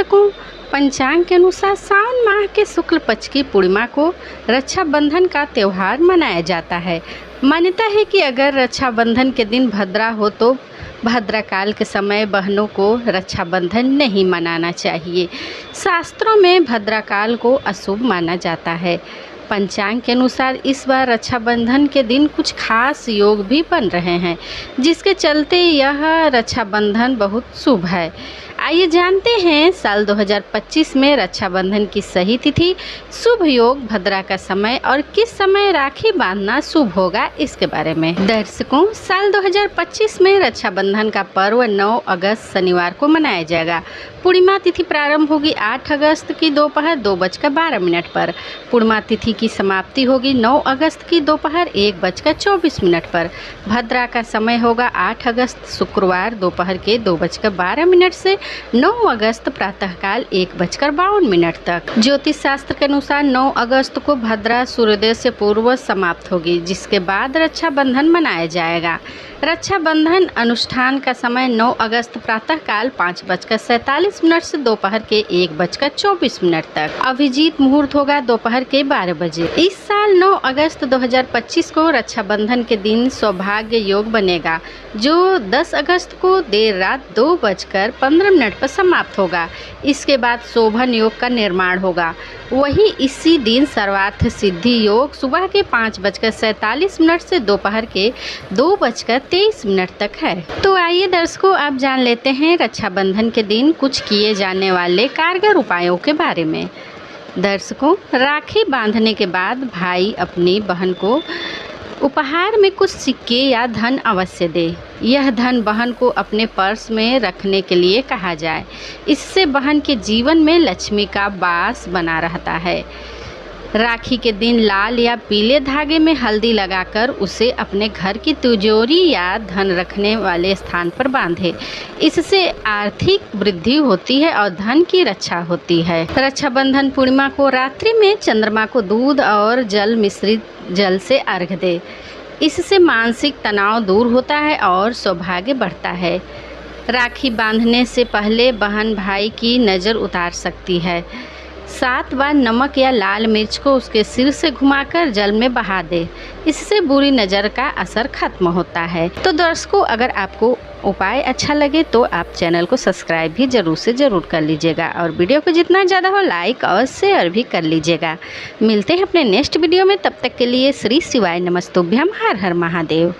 को पंचांग के अनुसार सावन माह के शुक्ल पक्ष की पूर्णिमा को रक्षाबंधन का त्यौहार मनाया जाता है। मान्यता है कि अगर रक्षाबंधन के दिन भद्रा हो तो भद्रा काल के समय बहनों को रक्षाबंधन नहीं मनाना चाहिए। शास्त्रों में भद्रा काल को अशुभ माना जाता है। पंचांग के अनुसार इस बार रक्षाबंधन के दिन कुछ खास योग भी बन रहे हैं, जिसके चलते यह रक्षाबंधन बहुत शुभ है। आइए जानते हैं साल 2025 में रक्षाबंधन की सही तिथि, शुभ योग, भद्रा का समय और किस समय राखी बांधना शुभ होगा, इसके बारे में। दर्शकों, साल 2025 में रक्षाबंधन का पर्व 9 अगस्त शनिवार को मनाया जाएगा। पूर्णिमा तिथि प्रारंभ होगी 8 अगस्त की दोपहर 2:12 पर। पूर्णिमा तिथि की समाप्ति होगी 9 अगस्त की दोपहर 1:24 पर। भद्रा का समय होगा 8 अगस्त शुक्रवार दोपहर के 2:12 से 9 अगस्त प्रातःकाल 1:52 तक। ज्योतिष शास्त्र के अनुसार 9 अगस्त को भद्रा सूर्योदय से पूर्व समाप्त होगी, जिसके बाद रक्षाबंधन मनाया जाएगा। रक्षाबंधन अनुष्ठान का समय 9 अगस्त प्रातःकाल 5:47 से दोपहर के 1:24 तक। अभिजीत मुहूर्त होगा दोपहर के 12 बजे। इस साल 9 अगस्त 2025 को रक्षाबंधन के दिन सौभाग्य योग बनेगा, जो 10 अगस्त को देर रात 2:15 पर समाप्त होगा। इसके बाद शोभन योग का निर्माण होगा। वहीं इसी दिन सर्वार्थ सिद्धि योग सुबह के 5:47 से दोपहर के 2:23 तक है। तो आइए दर्शकों, आप जान लेते हैं रक्षाबंधन के दिन कुछ किए जाने वाले कारगर उपायों के बारे में। दर्शकों, राखी बांधने के बाद भाई अपनी बहन को उपहार में कुछ सिक्के या धन अवश्य दे। यह धन बहन को अपने पर्स में रखने के लिए कहा जाए। इससे बहन के जीवन में लक्ष्मी का वास बना रहता है। राखी के दिन लाल या पीले धागे में हल्दी लगाकर उसे अपने घर की तिजोरी या धन रखने वाले स्थान पर बांधे। इससे आर्थिक वृद्धि होती है और धन की रक्षा होती है। रक्षाबंधन पूर्णिमा को रात्रि में चंद्रमा को दूध और जल मिश्रित जल से अर्घ दे। इससे मानसिक तनाव दूर होता है और सौभाग्य बढ़ता है। राखी बांधने से पहले बहन भाई की नज़र उतार सकती है। 7 बार नमक या लाल मिर्च को उसके सिर से घुमाकर जल में बहा दे। इससे बुरी नज़र का असर खत्म होता है। तो दर्शकों, अगर आपको उपाय अच्छा लगे तो आप चैनल को सब्सक्राइब भी ज़रूर से ज़रूर कर लीजिएगा और वीडियो को जितना ज़्यादा हो लाइक और शेयर भी कर लीजिएगा। मिलते हैं अपने नेक्स्ट वीडियो में, तब तक के लिए श्री शिवाय नमस्तुभ्यम, हर हर महादेव।